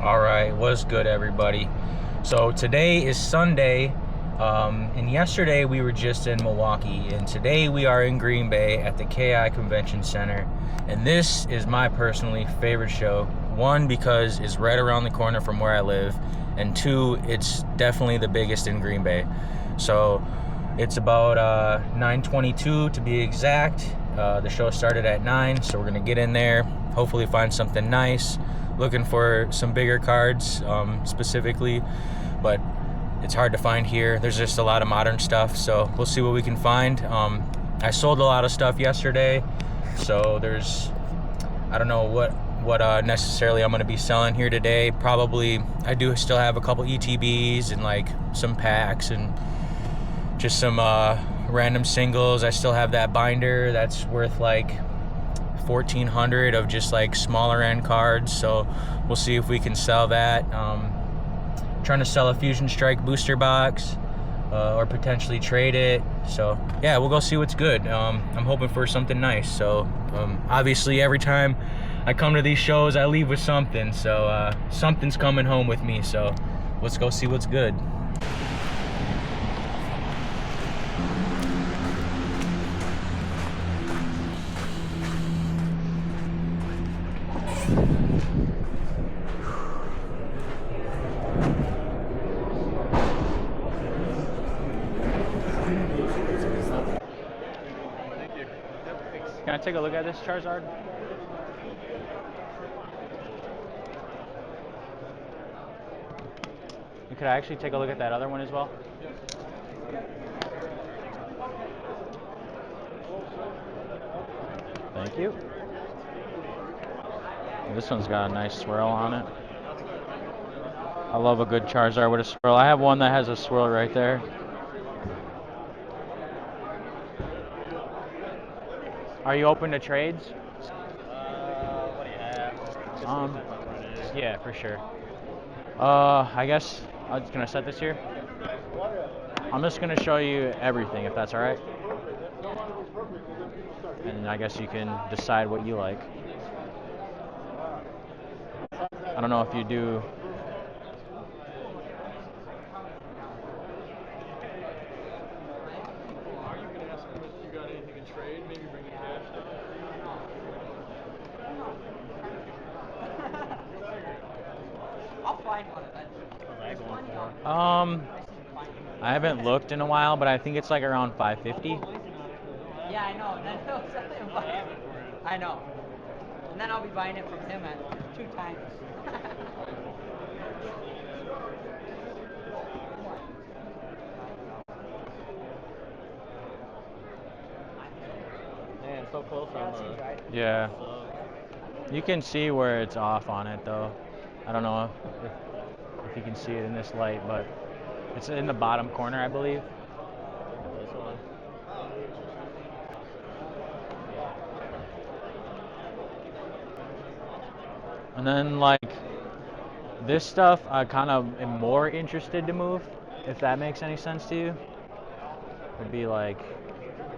All right, what's good, everybody? So today is Sunday, and yesterday we were just in Milwaukee, and today we are in Green Bay at the KI Convention Center. And this is my personally favorite show. One, because it's right around the corner from where I live, and two, it's definitely the biggest in Green Bay. So it's about 9:22 to be exact. The show started at 9, so we're gonna get in there, hopefully find something nice. Looking for some bigger cards specifically, but it's hard to find here. There's just a lot of modern stuff, so we'll see what we can find. I sold a lot of stuff yesterday, so I don't know what necessarily I'm going to be selling here today. Probably I do still have a couple ETBs and like some packs and just some random singles. I still have that binder that's worth like 1,400 of just like smaller end cards, so we'll see if we can sell that. Trying to sell a Fusion Strike booster box or potentially trade it, so yeah, we'll go see what's good. I'm hoping for something nice, so obviously every time I come to these shows I leave with something, so something's coming home with me, so let's go see what's good. Can I take a look at this Charizard? Could I actually take a look at that other one as well? Thank you. This one's got a nice swirl on it. I love a good Charizard with a swirl. I have one that has a swirl right there. Are you open to trades? What do you have? Yeah, for sure. I guess I'm just gonna set this here. I'm just gonna show you everything, if that's all right. And I guess you can decide what you like. I don't know if you do. You can ask him if you got anything in trade, maybe bring a cash. I'll find one eventually. I haven't looked in a while, but I think it's like around 550. Yeah, I know. Then he'll sell it by. I know. And then I'll be buying it from him at 2 times. Man, so close on the. Yeah. You can see where it's off on it, though. I don't know if you can see it in this light, but it's in the bottom corner, I believe. This one. And then, like, this stuff, I kind of am more interested to move, if that makes any sense to you. Would be like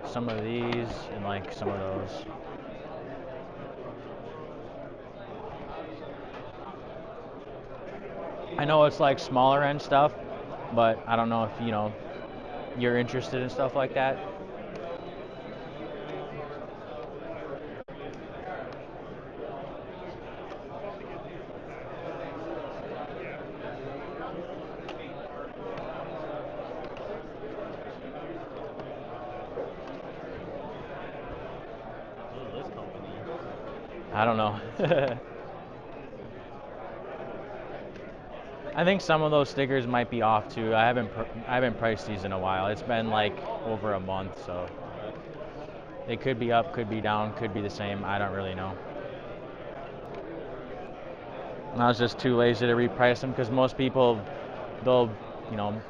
some of these and like some of those. I know it's like smaller end stuff, but I don't know if you're interested in stuff like that. This company. I don't know. I think some of those stickers might be off too. I haven't priced these in a while. It's been like over a month, so they could be up, could be down, could be the same. I don't really know. And I was just too lazy to reprice them because most people they'll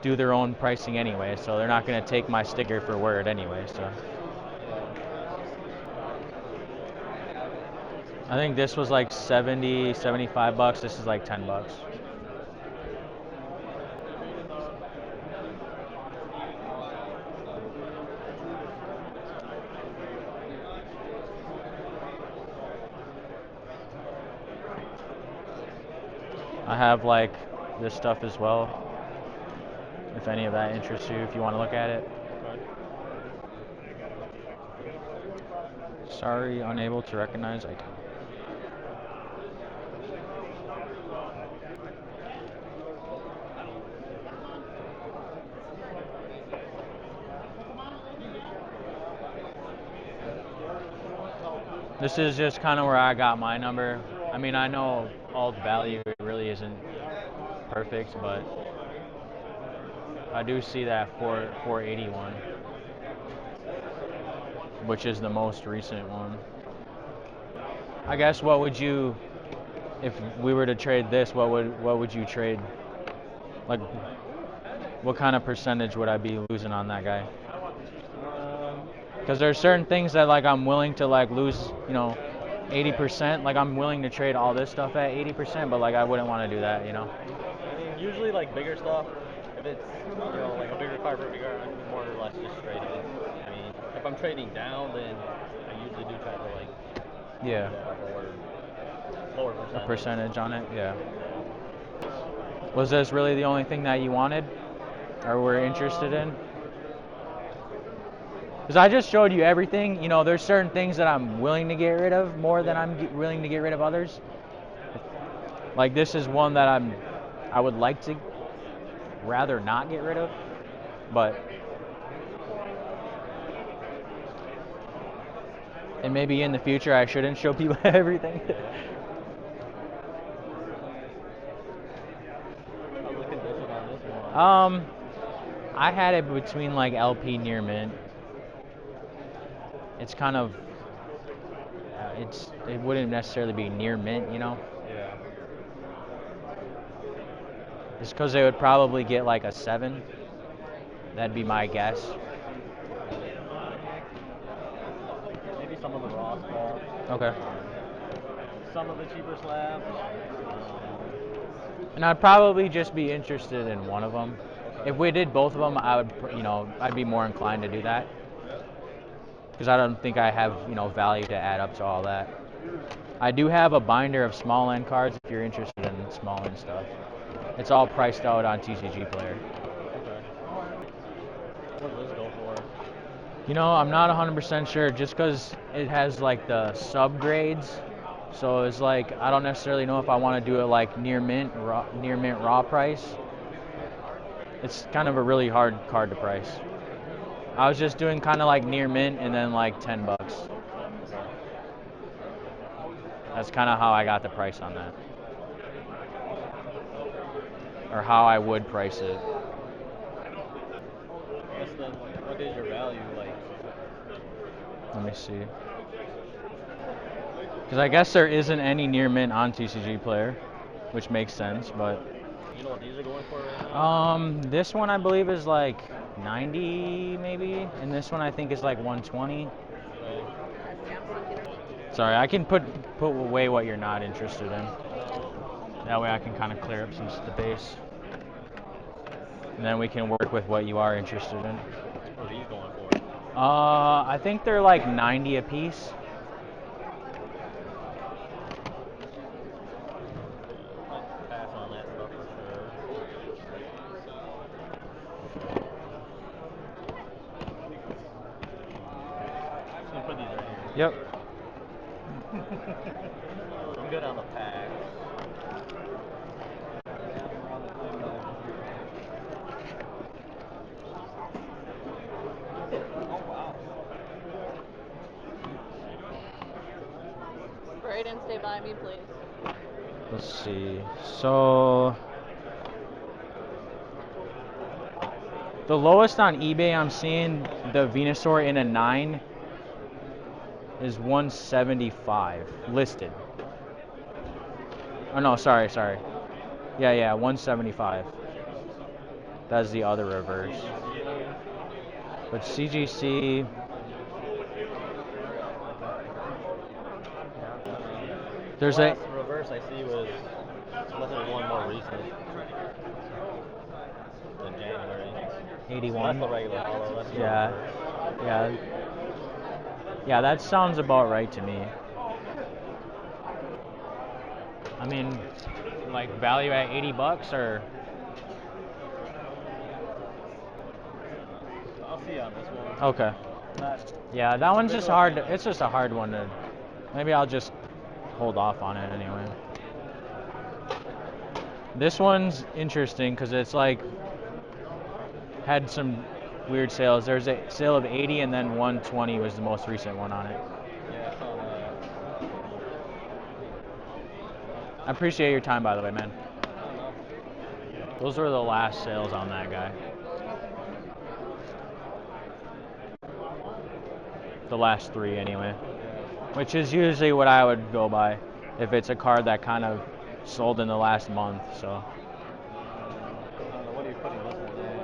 do their own pricing anyway, so they're not going to take my sticker for word anyway. So I think this was like 70, 75 bucks. This is like 10 bucks. I have like this stuff as well. If any of that interests you, if you want to look at it. Sorry, unable to recognize item. This is just kind of where I got my number. I mean, I know alt value really isn't perfect, but I do see that 481, which is the most recent one. I guess what would you, if we were to trade this, what would you trade? Like, what kind of percentage would I be losing on that guy? Because there's certain things that like I'm willing to like lose, 80%. Like I'm willing to trade all this stuff at 80%, but like I wouldn't want to do that. I mean, usually like bigger stuff, if it's like a bigger car for a bigger, I'm more or less just trade it. I mean, if I'm trading down, then I usually do try to like Yeah. lower A percentage on it. Yeah. Was this really the only thing that you wanted, or were interested in? Because I just showed you everything. There's certain things that I'm willing to get rid of more than I'm willing to get rid of others. Like this is one that I would like to rather not get rid of, but and maybe in the future I shouldn't show people everything. How's the condition on this one? I had it between like LP near mint. It's kind of it wouldn't necessarily be near mint, Yeah. Just because they would probably get like a 7. That'd be my guess. Maybe some of the raw stuff. Okay. Some of the cheaper slabs. And I'd probably just be interested in one of them. Okay. If we did both of them, I would, I'd be more inclined to do that. Because I don't think I have, value to add up to all that. I do have a binder of small end cards if you're interested in small end stuff. It's all priced out on TCG Player. Okay. What does this go for? I'm not 100% sure just because it has like the subgrades. So it's like, I don't necessarily know if I want to do it like near mint raw price. It's kind of a really hard card to price. I was just doing kind of like near mint and then like $10. That's kind of how I got the price on that. Or how I would price it. What is your value like? Let me see. Because I guess there isn't any near mint on TCG Player, which makes sense, but You know what these are going for right now? this one I believe is like 90 maybe, and this one I think is like 120. Sorry, I can put away what you're not interested in. That way I can kind of clear up some space. And then we can work with what you are interested in. What are these going for? I think they're like 90 a piece. Pass on that stuff for sure. Just gonna put these right here. Yep. I'm good on the pack. Oh wow. Braden, stay by me, please. Let's see. So the lowest on eBay I'm seeing the Venusaur in a 9 is 175 listed. Oh no, sorry. Yeah, 175. That's the other reverse. But CGC, there's The a last reverse I see was, unless there's one more recent than January. 81. That's the regular hollow. That's the Yeah. reverse. Yeah, that sounds about right to me. I mean, like value at $80 or? I'll see you on this one. Okay. Not, Yeah, that one's just hard. It's just a hard one to. Maybe I'll just hold off on it anyway. This one's interesting because it's like had some weird sales. There's a sale of 80 and then 120 was the most recent one on it. yeah, I saw that. I appreciate your time, by the way, man. I don't know. Those were the last sales on that guy. The last 3 anyway. Which is usually what I would go by if it's a card that kind of sold in the last month. So I don't know. What are you putting this one at?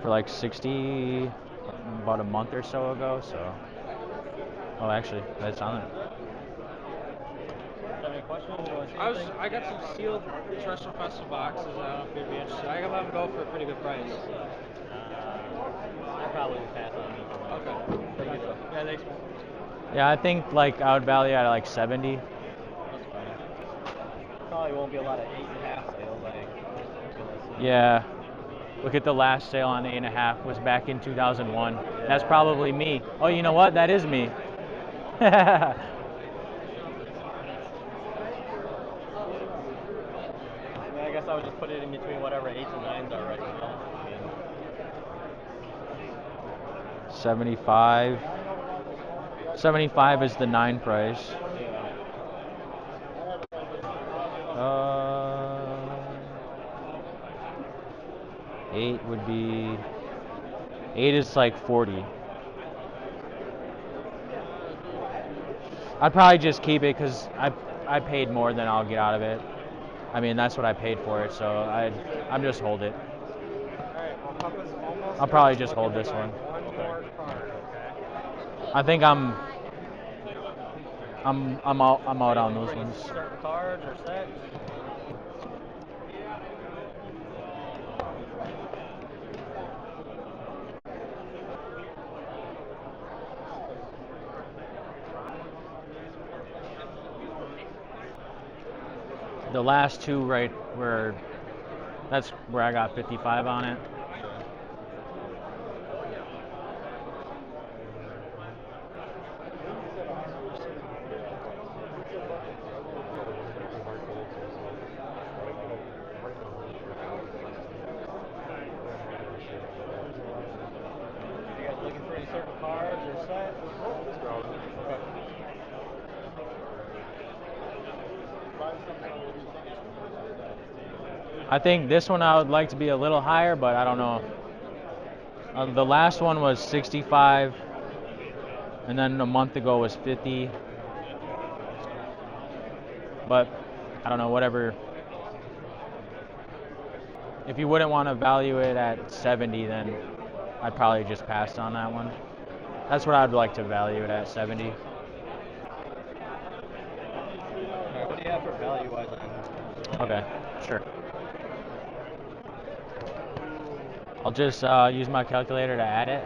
for like 60 about a month or so ago. So oh, actually, that's on it. Do you have any questions? You want to see anything? I got some sealed Terrestrial Festival boxes. I don't know if you'd be interested. I got them go for a pretty good price. I probably would pass on these. Okay. Thank you, though. Yeah, thanks. Yeah, I think like I would value at like 70. That's fine. Probably won't be a lot of 8.5 sales. Like, Yeah. Look at the last sale on 8.5 was back in 2001. That's probably me. Oh, you know what? That is me. yeah, I guess I would just put it in between whatever 8s and 9s are right now. I mean, 75. 75 is the 9 price. yeah. Uh, 8 would be. 8 is like 40. I'd probably just keep it because I paid more than I'll get out of it. I mean, that's what I paid for it, so I'm just hold it. I'll probably just hold this one. I think I'm out on those ones. Certain cards or sets. The last 2 right were, that's where I got 55 on it. You guys looking for any certain cards or sets? Okay. I think this one I would like to be a little higher, but I don't know. The last one was 65, and then a month ago was 50. But I don't know, whatever. If you wouldn't want to value it at 70, then I'd probably just pass on that one. That's what I'd like to value it at, 70. Alright, what do you have for value wise on? Okay, sure. I'll just use my calculator to add it.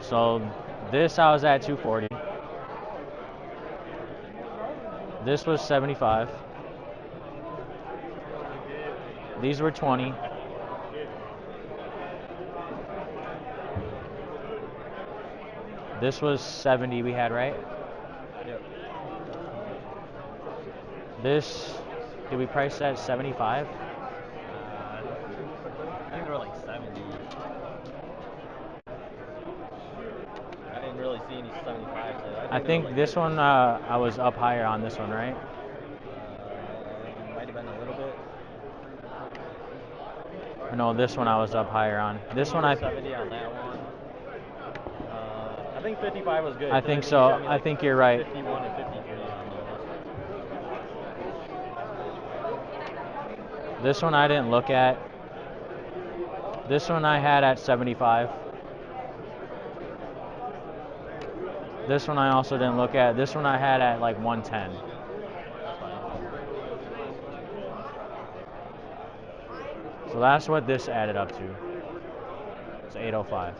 So this I was at 240. This was 75. These were 20. This was 70 we had, right? Yep. This, did we price that at 75? I think they were like 70. I didn't really see any 75. So I think this one, I was up higher on this one, right? Might have been a little bit. No, this one I was up higher on. This one 70 on that one. I think 55 was good. I think so. I think you're right. 51 and 53 on those. This one I didn't look at. This one I had at 75. This one I also didn't look at. This one I had at like 110. So that's what this added up to. It's 805.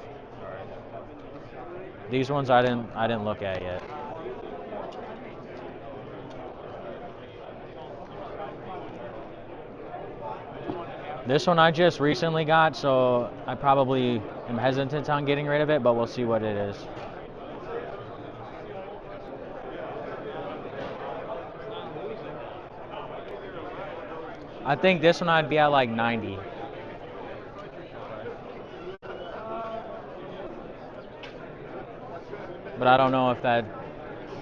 These ones I didn't look at yet. This one I just recently got, so I probably am hesitant on getting rid of it, but we'll see what it is. I think this one I'd be at like 90. But I don't know if that,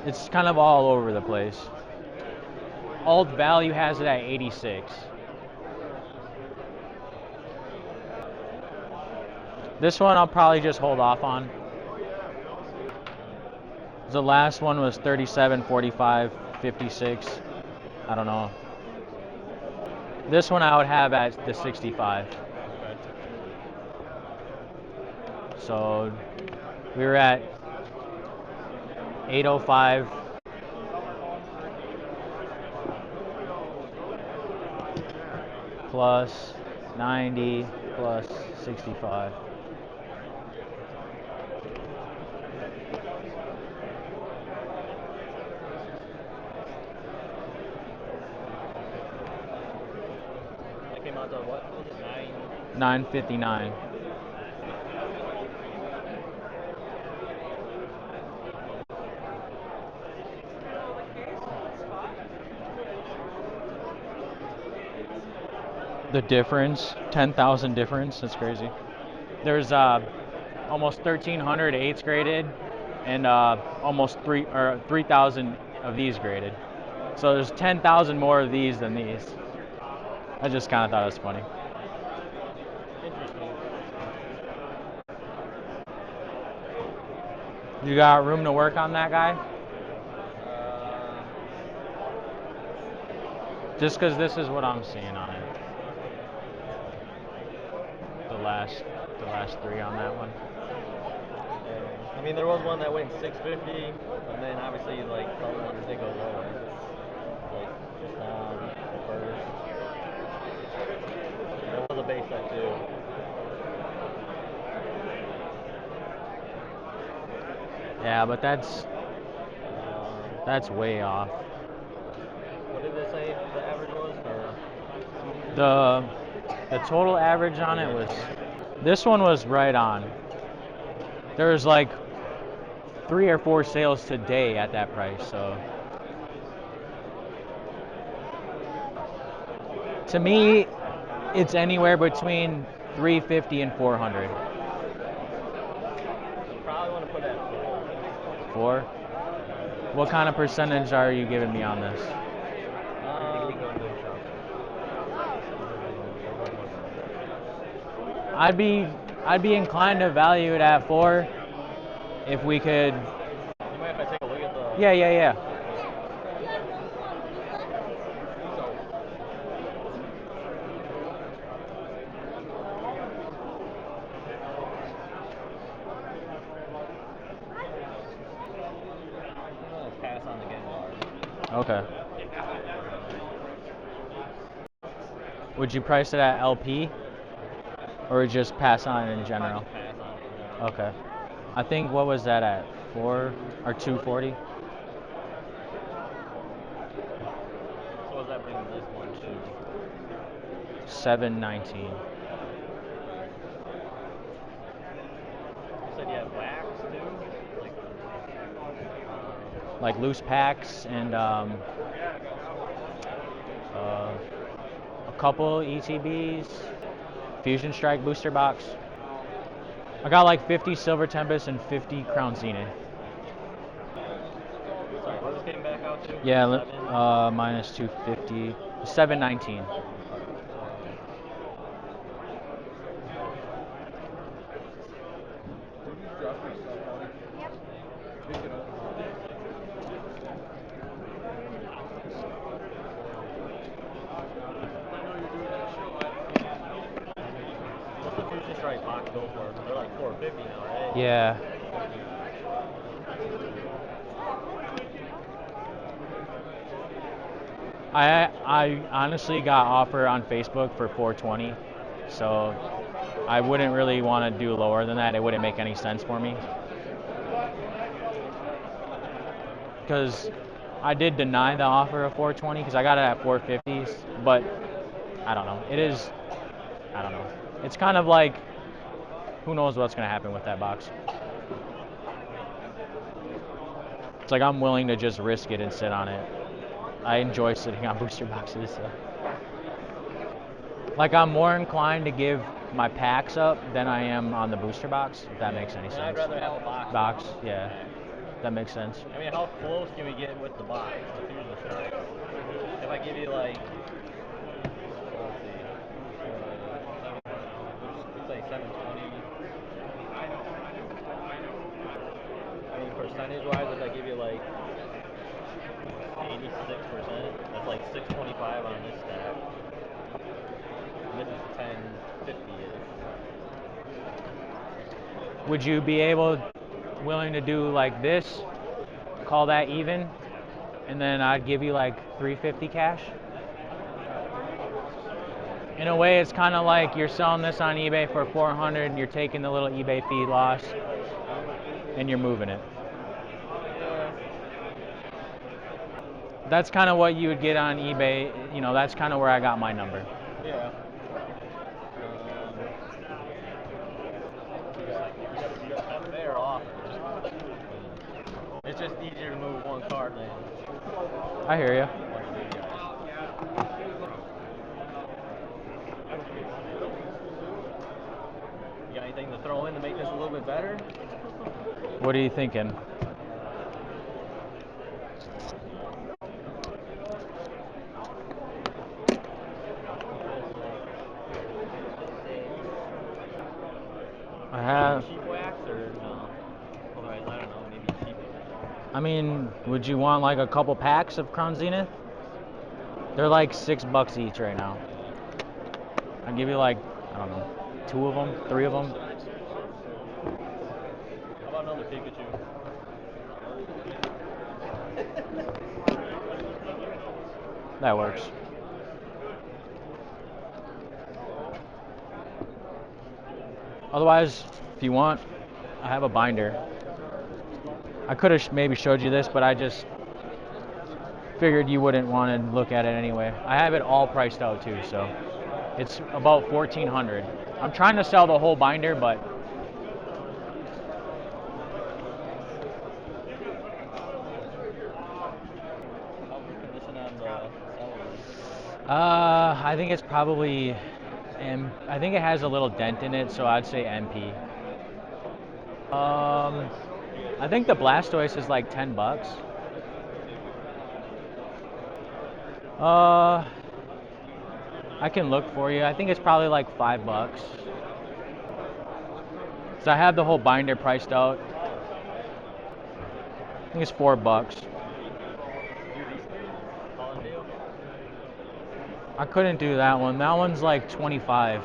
it's kind of all over the place. Alt value has it at 86. This one I'll probably just hold off on. The last one was 37, 45, 56. I don't know. This one I would have at the 65. So we were at 805. Plus 90 plus 65. That came out to what? 959. The difference, 10,000 difference. That's crazy. There's almost 1,300 eighths graded, and almost 3,000 of these graded. So there's 10,000 more of these than these. I just kind of thought it was funny. You got room to work on that guy? Just because this is what I'm seeing on it. The last three on that one. I mean, there was one that went 650, and then obviously like the other ones did go lower. Like just the first. There was a base set too. Yeah, but that's way off. What did they say the average was? The total average on it was, this one was right on. There was like 3 or 4 sales today at that price, so to me it's anywhere between 350 and 400. You probably want to put it at 4? What kind of percentage are you giving me on this? I'd be inclined to value it at 4 if we could. You mind if I take a look at the? Yeah. Pass on the game bar. Okay. Would you price it at LP? Or just pass on in general? Pass on it in general. Okay. I think, what was that at? 4 or 240? So what does that bring this one to? 719. You said you have wax too? Like loose packs and a couple ETBs, Fusion Strike booster box. I got like 50 Silver Tempest and 50 Crown Zenith. Sorry, what this came back out to? Yeah, minus 250, 719. What's the Fusion Strike box go for? They're like 450 now, right? Yeah. I honestly got offer on Facebook for 420, so I wouldn't really want to do lower than that. It wouldn't make any sense for me. Because I did deny the offer of 420 because I got it at 450s, but I don't know. I don't know. It's kind of like, who knows what's going to happen with that box. It's like I'm willing to just risk it and sit on it. I enjoy sitting on booster boxes. So. Like I'm more inclined to give my packs up than I am on the booster box, if that makes any sense. I'd rather have a box. Box, yeah. That makes sense. I mean, how close can we get with the box? Let's use the shot. If I give you like, let's see, let's say 720. I mean, percentage-wise, if I give you like 86%, that's like 625 on this stack. And this is 1050-ish. Would you be willing to do like this, call that even, and then I'd give you like 350 cash? In a way, it's kind of like you're selling this on eBay for 400 and you're taking the little eBay fee loss and you're moving it. That's kind of what you would get on eBay. You know, that's kind of where I got my number. Yeah. That's fair offer. It's just easier to move one card than. I hear you. You got anything to throw in to make this a little bit better? What are you thinking? I have. Cheap wax or no? Otherwise, I don't know, maybe cheap. I mean, would you want like a couple packs of Crown Zenith? They're like $6 each right now. I'll give you like, I don't know, 2 of them, 3 of them. How about another Pikachu? That works. Otherwise, if you want, I have a binder. I could have maybe showed you this, but I just figured you wouldn't want to look at it anyway. I have it all priced out too, so it's about $1,400. I'm trying to sell the whole binder, but How's the condition on the celery? I think it's probably I think it has a little dent in it, so I'd say MP. I think the Blastoise is like $10. I can look for you. I think it's probably like $5. So I have the whole binder priced out. I think it's $4. I couldn't do that one. That one's like 25.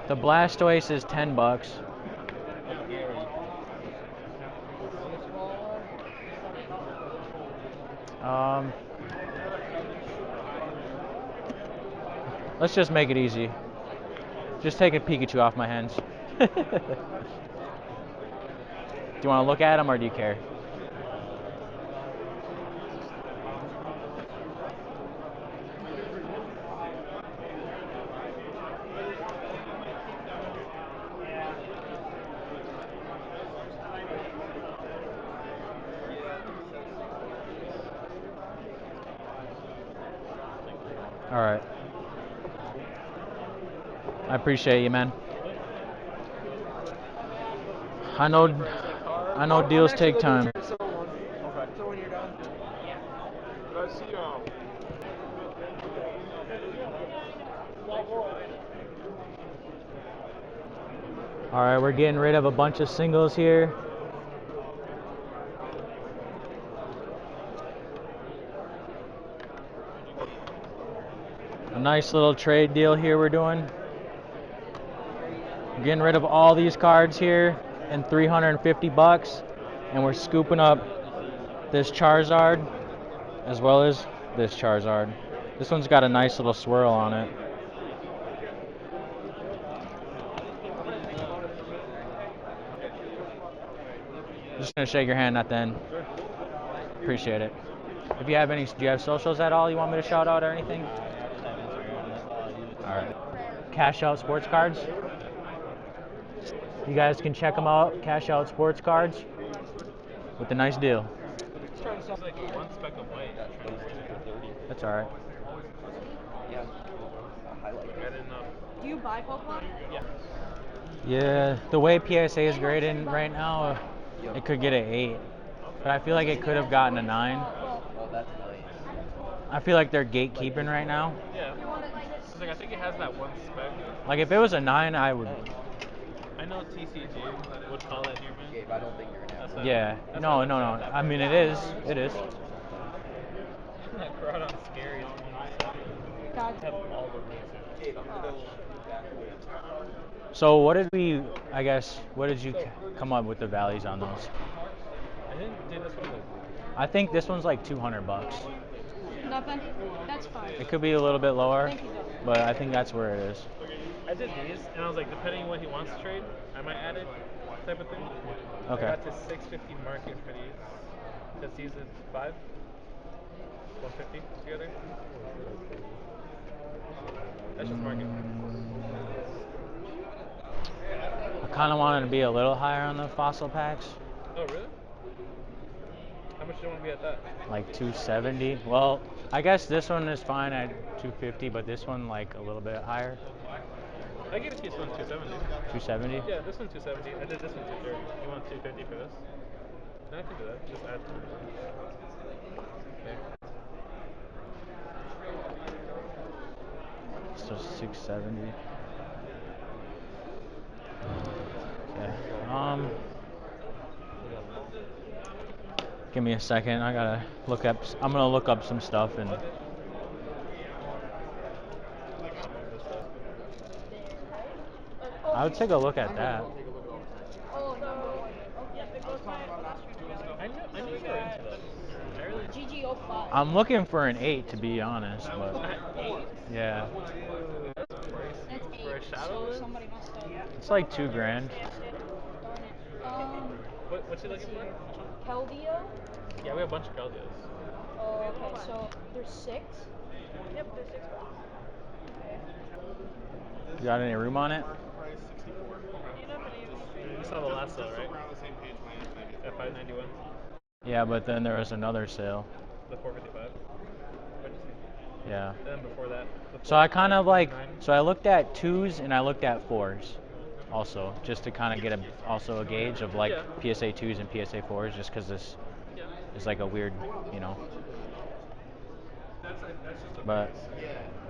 The Blastoise is $10. Let's just make it easy. Just take a Pikachu off my hands. Do you want to look at him or do you care? All right. I appreciate you, man. I know deals take time. So when you're done. Yeah. But I see All right, we're getting rid of a bunch of singles here. A nice little trade deal here we're doing. We're getting rid of all these cards here and $350, and we're scooping up this Charizard as well as this Charizard. This one's got a nice little swirl on it. Just gonna shake your hand at the end. Appreciate it. If you have any, do you have socials at all you want me to shout out or anything? I just have Instagram. That's all I use. All right. Cash Out Sports Cards. You guys can check them out. Cash Out Sports Cards with a nice deal. It's like one speck of white. That's all right. I didn't know. Do you buy Pokemon? Yeah. Yeah, the way PSA is graded right now, it could get an 8. But I feel like it could have gotten a 9. Oh, that's nice. I feel like they're gatekeeping right now. Yeah. It's like I think it has that one speck. Like if it was a 9, I would. I know TCG would call it human. Gabe, I don't think you're gonna have that. Yeah. No. I mean, it is. It is. That crowd on scary. God. Have all the reasons. So what did we? I guess what did you come up with the values on those? I didn't do this one. I think this one's like $200. Nothing? That's fine. It could be a little bit lower, Thank you, though. but I think that's where it is. I did these, and I was like, depending on what he wants to trade, I might add it, type of thing. Okay. I got to 650 market for these. Because these is 5, 150 together. That's just market. I kind of wanted to be a little higher on the fossil packs, Oh, really? How much do you want to be at that? like 270. Well, I guess this one is fine at 250, but this one like a little bit higher. I gave it to you this one 270. 270. Yeah, this one 270. I did this one 230. You want 250 for this? No, I can do that. Just add. Okay. So 670. Okay. Give me a second. I gotta look up. I'm gonna look up some stuff and. I would take a look at that. Oh, no. I knew you were into this. I really GG05. I'm looking for an 8 to be honest, but yeah, That's For a 8. shadow So lens? somebody must have. it's like $2,000. Darn it. What's he looking for? Keldeo? Yeah, we have a bunch of Keldios. Oh, okay. So there's 6? Yep, there's 6. You got any room on it? You saw the last sale, right? At 591. Yeah, but then there was another sale. The 455. What'd you see? Yeah. And then before that. The So I kind of like. 459. So I looked at 2s and I looked at 4s, also, just to kind of get a gauge of like Yeah. PSA 2s and PSA 4s, just because this Yeah. is like a weird, But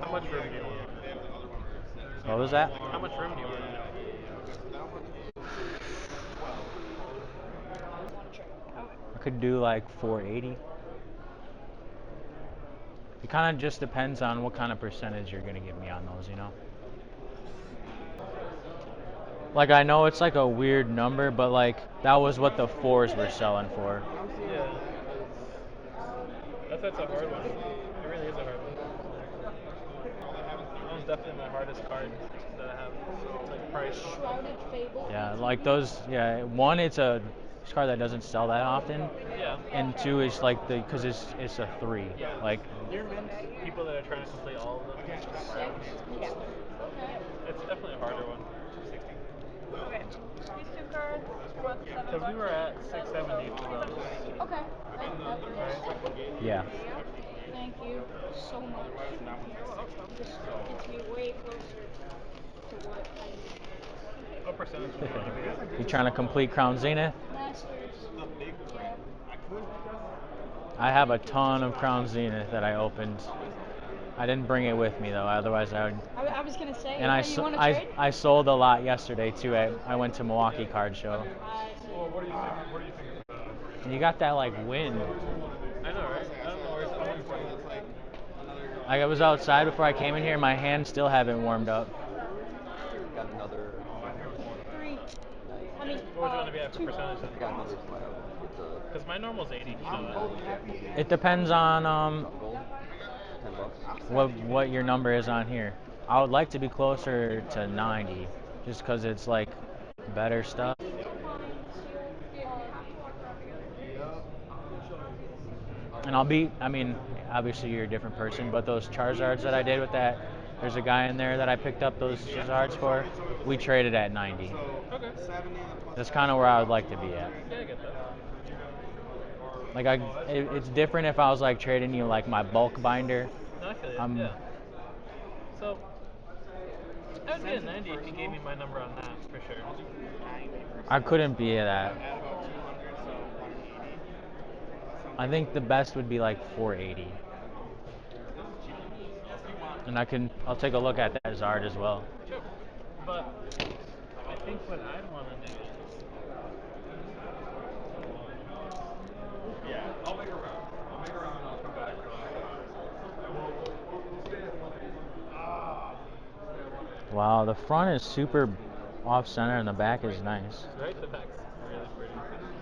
How much room do you want? what was that? How much room do you want? I could do like 480. It kind of just depends on what kind of percentage you're gonna give me on those, Like I know it's like a weird number, but like that was what the 4s were selling for. Yeah. That's a hard one. It really is a hard one. That one's definitely my hardest card that I have. Like price. Shrouded Fable. Yeah, like those. Yeah, one, it's a card that doesn't sell that often, Yeah. and 2 is like because it's a 3. Like Near mint, people that are trying to complete all of them. Okay. It's definitely a harder one. 260. Okay. These 2 cards. Because we were at 670 for those. Okay. Right? yeah. Thank you so much. This gets me way closer to what I need. What percentage do you want to be at? You trying to complete Crown Zenith? Masters. Yeah. I have a ton of Crown Zenith that I opened. I didn't bring it with me though, otherwise I would. I was gonna say. And You want to trade? I sold a lot yesterday too. I went to Milwaukee Card Show. I see. Well, what do you think? What do you think? And you got that like wind. I know, right? I don't know where it's coming from. Like I was outside before I came in here, my hands still haven't warmed up. Got another. 3. I mean, What would you want to be at for 2. percentage? Got another slab. It's a Because my normal's 80. You know that. It depends on gold. $10. what your number is on here. I would like to be closer to 90, just because it's like better stuff. And I mean, obviously you're a different person, but those Charizards that I did with that, there's a guy in there that I picked up those Charizards for. We traded at 90. Okay. That's kind of where I would like to be at. Yeah, I get that. Like it's different if I was like trading you like my bulk binder. No, I feel you. Yeah. So, I would get a 90 if you gave me my number on that, for sure. I couldn't be at that. Add about 200, so 180. I think the best would be like 480. And I'll take a look at that Zard as well. Sure. But, I think what I'd want to do is... Yeah, I'll make a round. And I'll come back. Wow, the front is super off center and the back is nice. Right? The back's really pretty.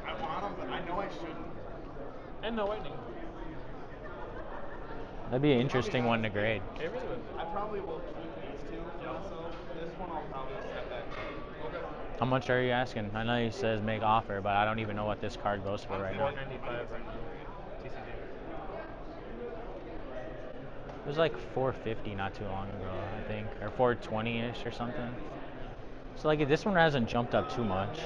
I want them, but I know I shouldn't. And no whitening. That'd be an interesting one to grade. It really would. I probably will keep these two also. This one I'll probably set back. Okay. How much are you asking? I know he says make offer, but I don't even know what this card goes for right now. 495 right now. TCG. It was like 450 not too long ago, I think, or 420-ish or something. So like this one hasn't jumped up too much.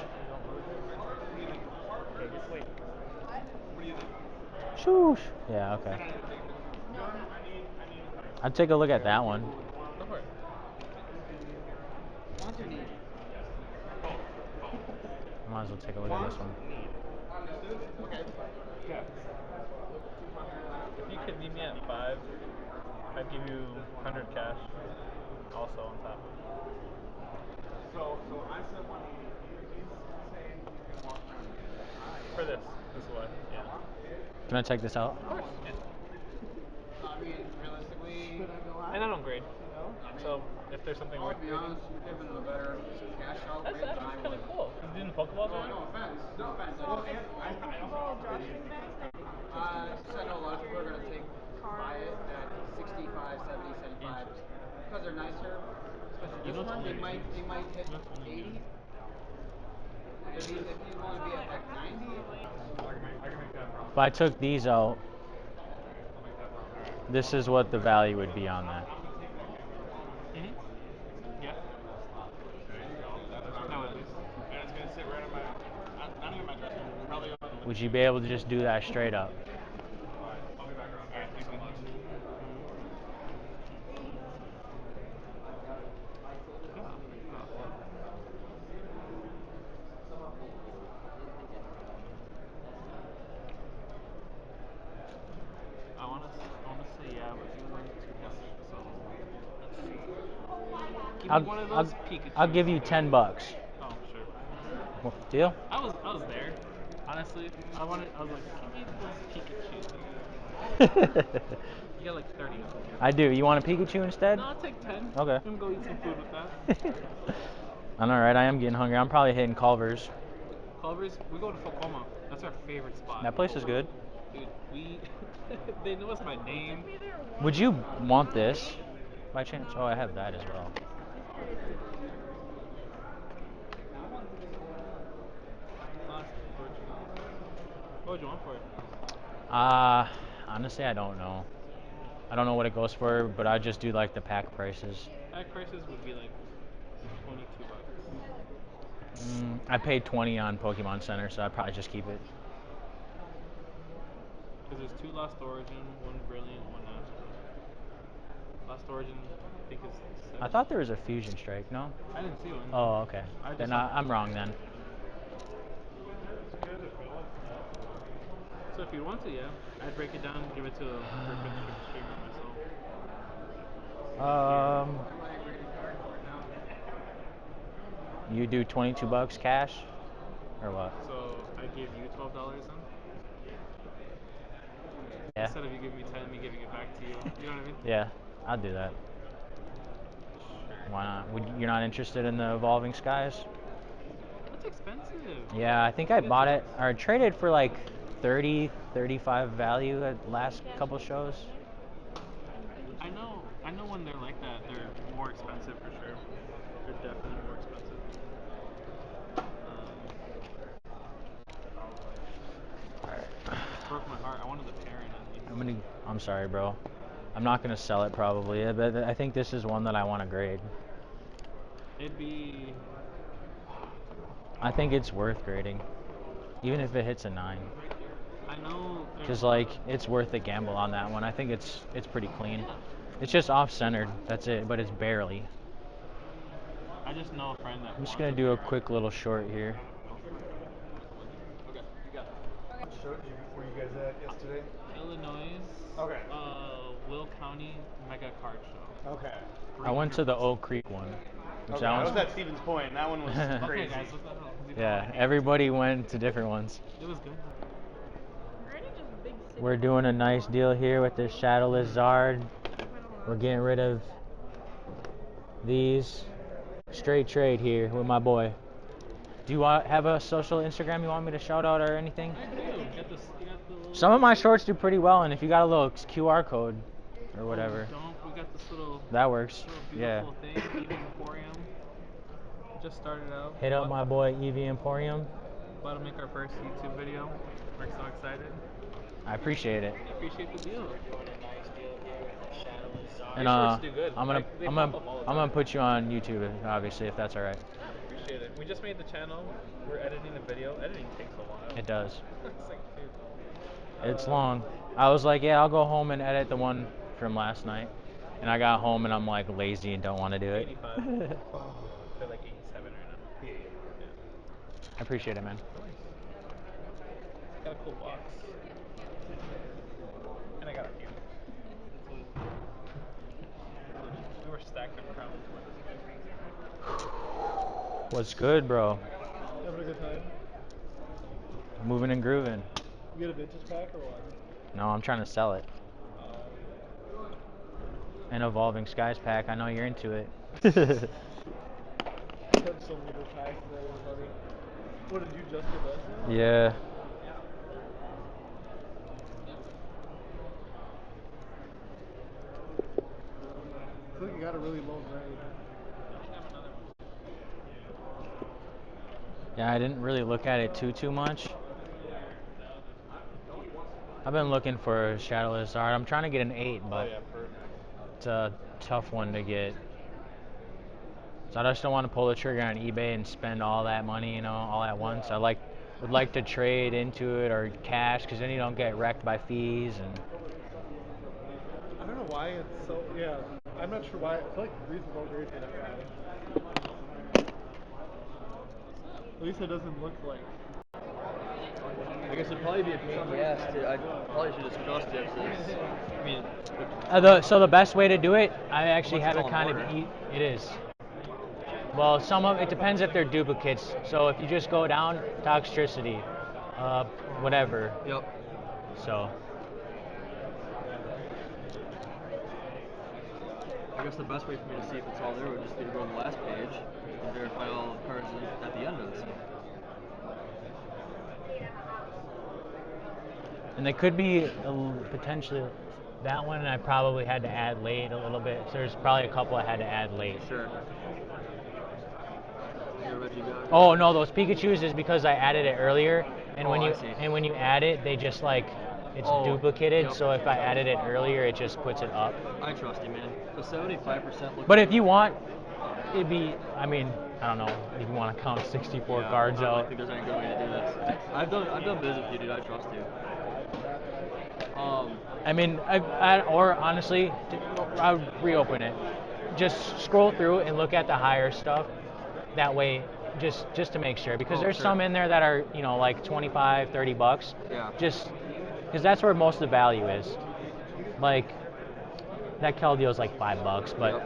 Okay, just wait. Shoosh. Yeah, okay. I'd take a look at that one. Go for it. Might as well take a look at this one. Okay. Yeah. If you could meet me at 5, I'd give you 100 cash. Also on top. So I said 180. He's saying you can walk around. For this way. Yeah. Can I check this out? Of course. Yeah. I mean, realistically, And I don't grade. So if there's something I'll worth be grading. honest, you're giving them a better cash out That's rate than I actually kind would. of cool. He's doing Pokeballs No, right no offense. No offense. I said a lot of people are going to buy it at 65, 70, 75 because they're nicer. Especially You this know it's one, only they might hit You know it's only 80. If you want to be at like 90, If I took these out, this is what the value would be on that. Mm-hmm. Yeah. No, at least. And it's going to sit right on my, not even my dresser. Probably on. Would you be able to just do that straight up? I'll be back around. Alright, thanks so much. I want to say yeah, but it's way too much. So let's see. Give me one of those Pikachu. I'll give you $10. Oh, sure. Deal? I was there. Honestly, I was like, give me those Pikachu. You got like 30 of them. I do. You want a Pikachu instead? No, I'll take 10. Okay. I'm gonna go eat some food with that. I'm alright. I am getting hungry. I'm probably hitting Culver's. Culver's, we go to Fokoma. That's our favorite spot. That place is good. Dude, they know us by name. Would you want this by chance? Oh, I have that as well. What would you want for it? Honestly, I don't know. I don't know what it goes for, but I just do like the pack prices. Pack prices would be like $22. I paid 20 on Pokemon Center, so I'd probably just keep it. Because there's 2 Lost Origin, 1 Brilliant, 1 Astro. Lost Origin, I think is 7. I thought there was a Fusion Strike, no? I didn't see one. Oh, okay. Then I'm wrong then. So if you want to, yeah, I'd break it down and give it to a streamer myself. You do $22 cash, or what? So I give you $12 then? Yeah. Instead of you giving me 10, me giving it back to you. You know what I mean? Yeah, I'll do that. Why not? You're not interested in the Evolving Skies? That's expensive. Yeah, I think I bought it or traded for like 30, 35 value at last couple shows. I know when they're like that, they're more expensive for sure. They're definitely more expensive. It broke my heart. I wanted the parent at least. I'm sorry, bro. I'm not gonna sell it probably, but I think this is one that I want to grade. It'd be. I think it's worth grading, even if it hits a 9. I know. Cause like it's worth the gamble on that one. I think it's pretty clean. It's just off-centered. That's it, but it's barely. I just know a friend that. I'm just gonna do a quick little short here. Okay, you got it. What show were you guys at yesterday? Illinois. Okay. Will County Mega Card Show. Okay. I went to the Oak Creek one. Which Okay. that I one's was at Stevens Point, and that one was Okay, crazy. guys, what the hell? We don't yeah. wanna hang Everybody went to different ones. out. It was good. We're doing a nice deal here with this Shadowless Zard. We're getting rid of these. Straight trade here with my boy. Do you have a social Instagram you want me to shout out or anything? I do. You got the little. Some of my shorts do pretty well, and if you got a little QR code or whatever, We got this little. that works. Little Yeah. beautiful thing, Eden Emporium. Just started out. Hit up my boy Evie Emporium. About to make our first YouTube video. We're so excited. I appreciate it. I appreciate the deal. And Your shorts do good. I'm gonna put you on YouTube, obviously, if that's all right. Appreciate it. We just made the channel. We're editing the video. Editing takes a while. It does. It's like, dude. It's long. I was like, yeah, I'll go home and edit the one from last night. And I got home and I'm like lazy and don't want to do it. 85. They're like 87 right now. Yeah. I appreciate it, man. Got a cool box. And I got a few. We were stacked in crowd. What's good, bro? Having a good time? Moving and grooving. You get a vintage pack or what? No, I'm trying to sell it. An Evolving Skies pack. I know you're into it. Got some little packs there, buddy. What did you just get that? Yeah. I think you got a really low grade. Yeah, I didn't really look at it too much. I've been looking for a Shadowless Art. I'm trying to get an 8, but it's a tough one to get. So I just don't want to pull the trigger on eBay and spend all that money, all at once. I would like to trade into it or cash, because then you don't get wrecked by fees. And I don't know why it's so. Yeah, I'm not sure why. I feel like these low grades are that high. At least it doesn't look like. I guess it'd probably be a pain in the ass. I probably should just trust it. I mean, so the best way to do it, I actually have it What's kind on of. order? It is. Well, it depends if they're duplicates. So if you just go down, Toxtricity, whatever. yep. So. I guess the best way for me to see if it's all there would just be to go to the last page and verify all the cards at the end of it. And they could be potentially. That one I probably had to add late a little bit. So there's probably a couple I had to add late. Sure. Oh no, those Pikachu's is because I added it earlier, and when I see. when you add it, they just it's duplicated. Yep. So if I added it earlier, it just puts it up. I trust you, man. The 75% looks. But if you want, it'd be. I mean, I don't know if you want to count 64 cards I out. don't think there's any good way to do this. I've done business with you, dude. I trust you. I mean, or honestly, I would reopen it. Just scroll through and look at the higher stuff. That way, just to make sure, because there's sure. some in there that are like $25, $30. Yeah. Just because that's where most of the value is. Like that Keldeo is like $5, but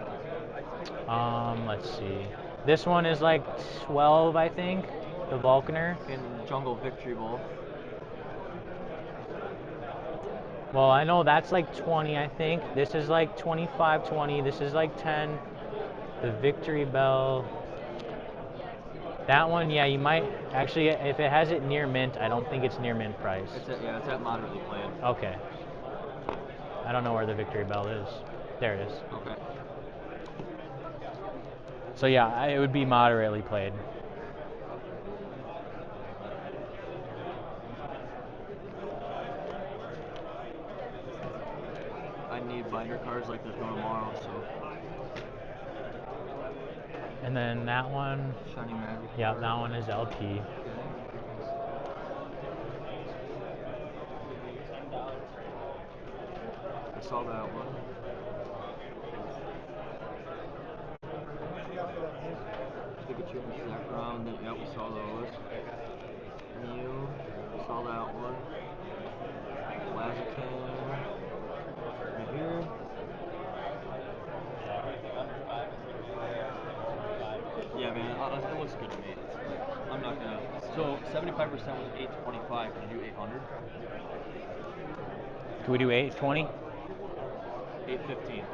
let's see. This one is like 12, I think. The Vulcaner. In Jungle Victory Bowl. Well, I know that's like 20, I think. This is like 25, 20. This is like 10. The Victory Bell. That one, yeah, you might actually, if it has it near mint, I don't think it's near mint price. It's at moderately played. Okay. I don't know where the Victory Bell is. There it is. Okay. So yeah, it would be moderately played. binder cards like there's no tomorrow, so. And then that one, Shiny Magic. yeah, card. that one is LP. I saw that one. Pikachu and Zekrom, yeah, we saw those. Mew, we saw that one. Blaziken, right here. Yeah, man, it looks good to me. I'm not gonna. So 75% was 825. Can you do 800? Can we do 820? 815.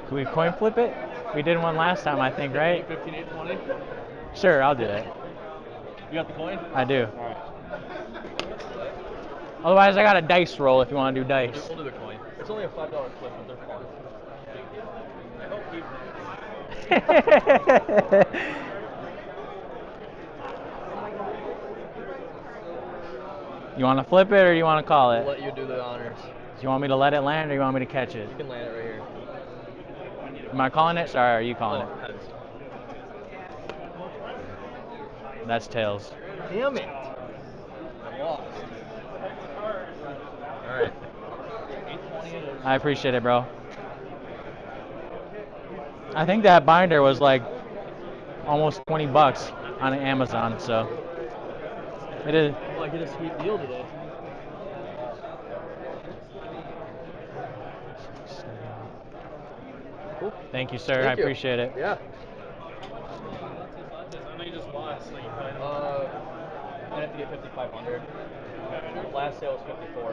Can we coin flip it? We did one last time, I think, right? 815, 820. Sure, I'll do that. You got the coin? I do. All right. Otherwise, I got a dice roll if you want to do dice. We'll do the coin. It's only a $5 flip, but they're fun. I hope You want to flip it or you want to call it? We'll let you do the honors. Do you want me to let it land or you want me to catch it? You can land it right here. Am I calling it? Sorry, are you calling it? Heads. That's tails. Damn it! I lost. Alright. 820 it is. I appreciate it, bro. I think that binder was like almost 20 bucks on Amazon, so it is. Well, I get a sweet deal today. Cool. Thank you, sir. Thank I you. appreciate it. Yeah. I know you just lost. Like, I have to get 5,500. The last sale was 54.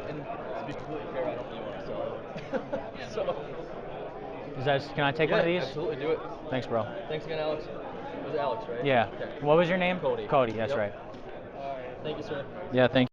And to be completely fair, I don't really want to sell it. So. Can I take one of these? Absolutely, do it. Thanks, bro. Thanks again, Alex. It was Alex, right? Yeah. Okay. What was your name? Cody. Cody, that's Yep. right. Thank you, sir. Yeah, thank you.